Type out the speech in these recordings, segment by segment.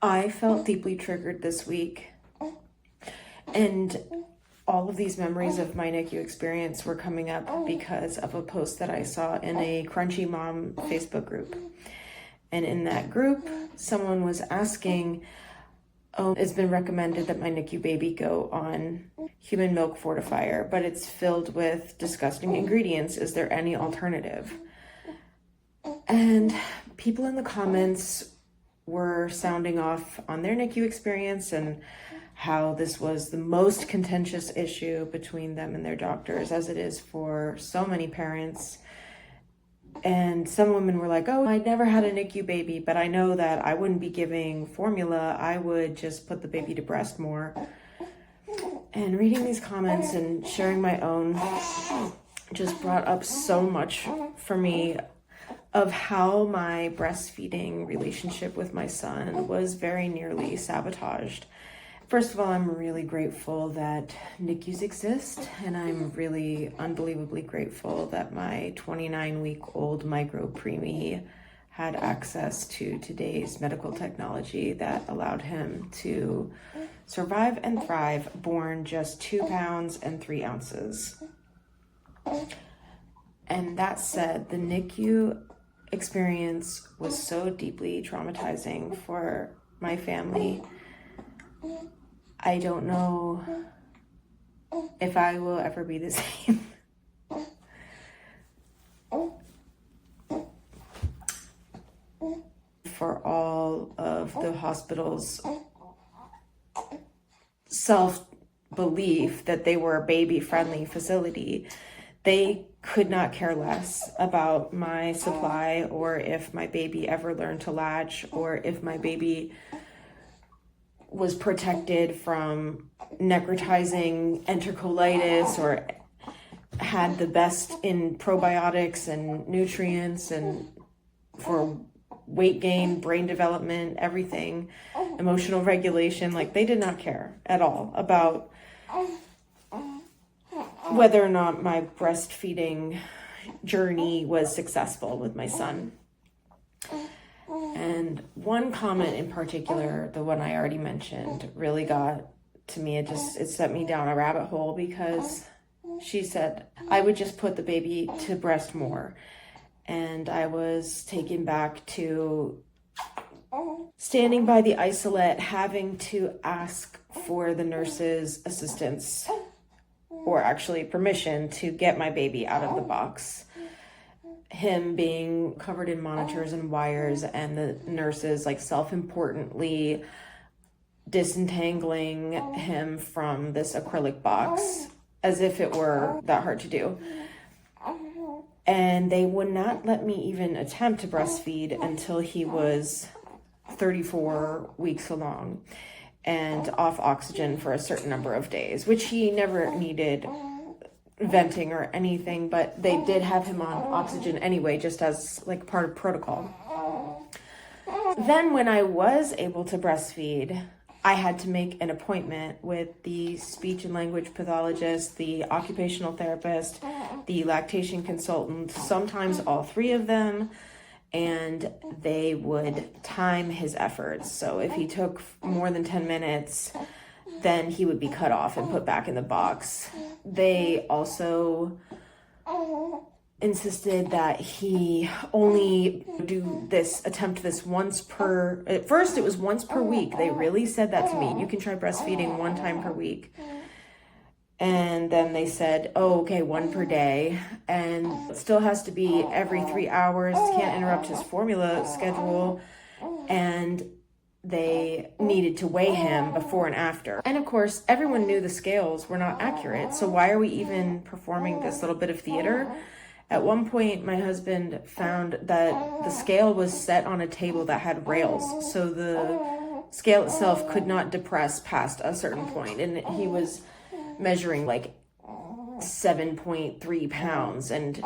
I felt deeply triggered this week, and all of these memories of my NICU experience were coming up because of a post that I saw in a Crunchy Mom Facebook group. And in that group, someone was asking, oh, it's been recommended that my NICU baby go on human milk fortifier, but it's filled with disgusting ingredients. Is there any alternative? And people in the comments were sounding off on their NICU experience and how this was the most contentious issue between them and their doctors, as it is for so many parents. And some women were like, oh, I never had a NICU baby, but I know that I wouldn't be giving formula. I would just put the baby to breast more. And reading these comments and sharing my own just brought up so much for me of how my breastfeeding relationship with my son was very nearly sabotaged. First of all, I'm really grateful that NICUs exist, and I'm really unbelievably grateful that my 29-week-old micro preemie had access to today's medical technology that allowed him to survive and thrive, born just 2 pounds and 3 ounces. And that said, the NICU experience was so deeply traumatizing for my family. I don't know if I will ever be the same. For all of the hospital's self-belief that they were a baby-friendly facility, they could not care less about my supply or if my baby ever learned to latch or if my baby was protected from necrotizing enterocolitis or had the best in probiotics and nutrients and for weight gain, brain development, everything, emotional regulation. Like, they did not care at all about whether or not my breastfeeding journey was successful with my son. And one comment in particular, the one I already mentioned, really got to me. It set me down a rabbit hole because she said I would just put the baby to breast more. And I was taken back to standing by the isolette, having to ask for the nurse's assistance, or actually permission, to get my baby out of the box. Him being covered in monitors and wires, and the nurses like self-importantly disentangling him from this acrylic box as if it were that hard to do. And they would not let me even attempt to breastfeed until he was 34 weeks along and off oxygen for a certain number of days, which he never needed venting or anything, but they did have him on oxygen anyway, just as like part of protocol. Then when I was able to breastfeed, I had to make an appointment with the speech and language pathologist, the occupational therapist, the lactation consultant, sometimes all 3 of them, and they would time his efforts. So if he took more than 10 minutes, then he would be cut off and put back in the box. They also insisted that he only attempt this once per, at first it was once per week. They really said that to me. You can try breastfeeding 1 time per week. And then they said, oh, okay, 1 per day. And it still has to be every 3 hours. Can't interrupt his formula schedule. And they needed to weigh him before and after. And of course, everyone knew the scales were not accurate. So why are we even performing this little bit of theater? At one point, my husband found that the scale was set on a table that had rails. So the scale itself could not depress past a certain point. And he was measuring like 7.3 pounds. And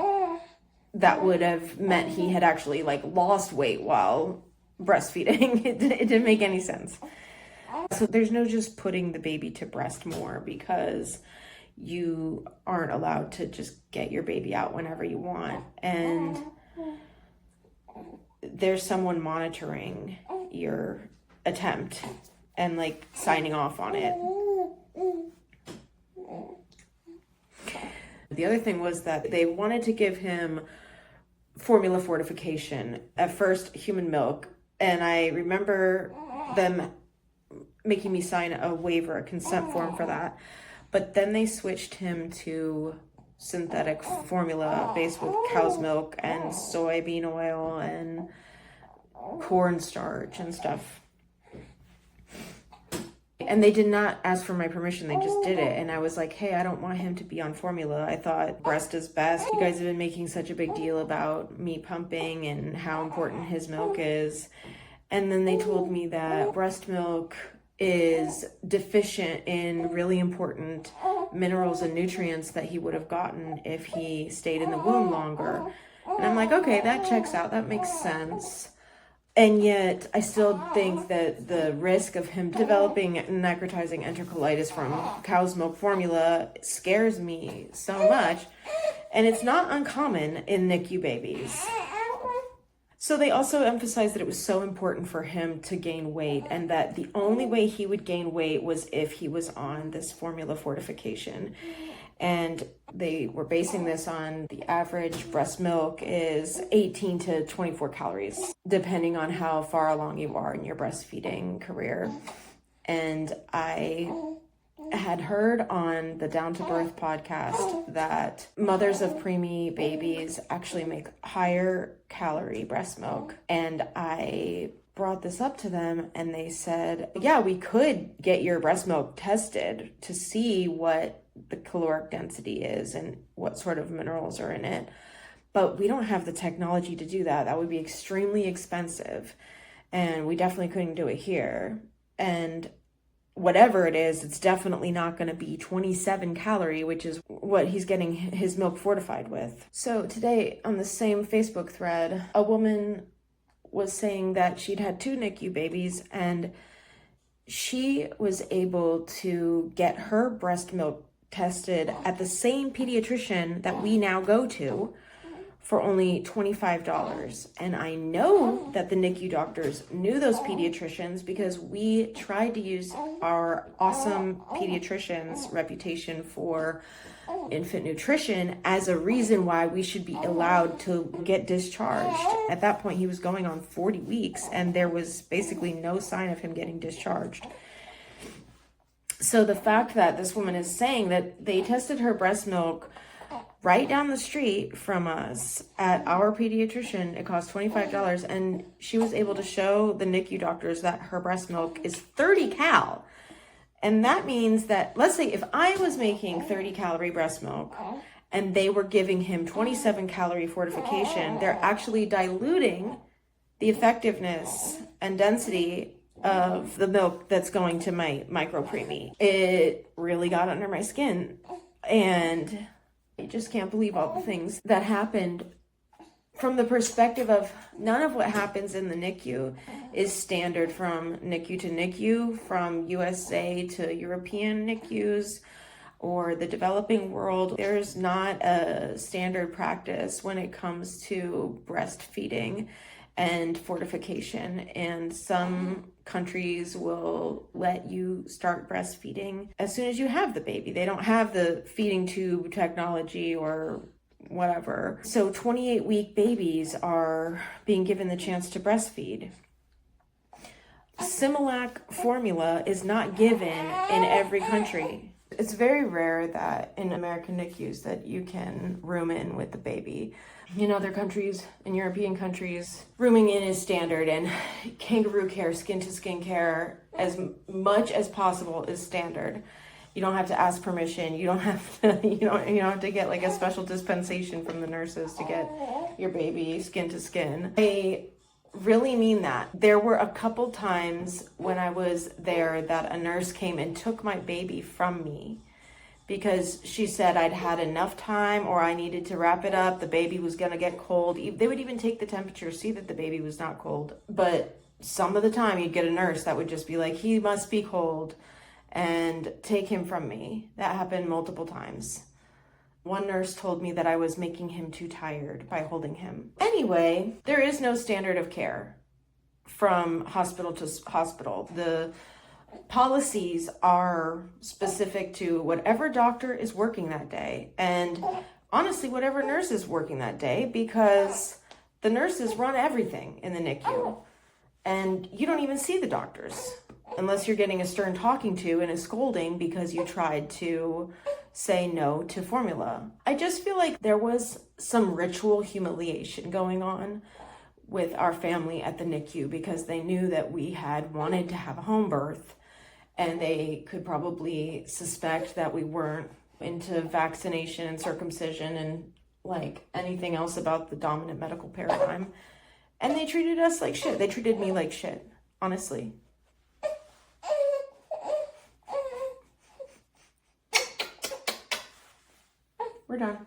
that would have meant he had actually like lost weight while breastfeeding. It didn't make any sense. So there's no just putting the baby to breast more, because you aren't allowed to just get your baby out whenever you want. And there's someone monitoring your attempt and like signing off on it. The other thing was that they wanted to give him formula fortification, at first human milk, and I remember them making me sign a waiver, a consent form for that, but then they switched him to synthetic formula based with cow's milk and soybean oil and cornstarch and stuff. And they did not ask for my permission, they just did it. And I was like, hey, I don't want him to be on formula. I thought breast is best. You guys have been making such a big deal about me pumping and how important his milk is. And then they told me that breast milk is deficient in really important minerals and nutrients that he would have gotten if he stayed in the womb longer. And I'm like, okay, that checks out, that makes sense. And yet, I still think that the risk of him developing necrotizing enterocolitis from cow's milk formula scares me so much. And it's not uncommon in NICU babies. So they also emphasized that it was so important for him to gain weight, and that the only way he would gain weight was if he was on this formula fortification. And they were basing this on the average breast milk is 18 to 24 calories, depending on how far along you are in your breastfeeding career. And I had heard on the Down to Birth podcast that mothers of preemie babies actually make higher calorie breast milk. And I brought this up to them and they said, yeah, we could get your breast milk tested to see what the caloric density is and what sort of minerals are in it, but we don't have the technology to do that. That would be extremely expensive, and we definitely couldn't do it here. And whatever it is, it's definitely not going to be 27 calorie, which is what he's getting his milk fortified with. So today on the same Facebook thread, a woman was saying that she'd had 2 NICU babies and she was able to get her breast milk tested at the same pediatrician that we now go to for only $25. And I know that the NICU doctors knew those pediatricians because we tried to use our awesome pediatrician's reputation for infant nutrition as a reason why we should be allowed to get discharged. At that point, he was going on 40 weeks and there was basically no sign of him getting discharged. So the fact that this woman is saying that they tested her breast milk right down the street from us at our pediatrician, it cost $25, and she was able to show the NICU doctors that her breast milk is 30 cal. And that means that, let's say if I was making 30 calorie breast milk and they were giving him 27 calorie fortification, they're actually diluting the effectiveness and density of the milk that's going to my micro preemie. It really got under my skin, and I just can't believe all the things that happened. From the perspective of none of what happens in the NICU is standard from NICU to NICU, from USA to European NICUs or the developing world. There's not a standard practice when it comes to breastfeeding and fortification, and some countries will let you start breastfeeding as soon as you have the baby. They don't have the feeding tube technology or whatever. So 28-week babies are being given the chance to breastfeed. Similac formula is not given in every country. It's very rare that in American NICUs that you can room in with the baby. In other countries, in European countries, rooming in is standard, and kangaroo care, skin-to-skin care, as much as possible is standard. You don't have to ask permission. You don't have to, you don't have to get like a special dispensation from the nurses to get your baby skin to skin. I really mean that. There were a couple times when I was there that a nurse came and took my baby from me because she said I'd had enough time or I needed to wrap it up. The baby was going to get cold. They would even take the temperature, see that the baby was not cold. But some of the time you'd get a nurse that would just be like, he must be cold, and take him from me. That happened multiple times. One nurse told me that I was making him too tired by holding him. Anyway, there is no standard of care. from hospital to hospital. The policies are specific to whatever doctor is working that day, and honestly, whatever nurse is working that day, because the nurses run everything in the NICU, and you don't even see the doctors unless you're getting a stern talking to and a scolding because you tried to say no to formula. I just feel like there was some ritual humiliation going on with our family at the NICU because they knew that we had wanted to have a home birth, and they could probably suspect that we weren't into vaccination and circumcision and like anything else about the dominant medical paradigm. And they treated us like shit. They treated me like shit, honestly. We're done.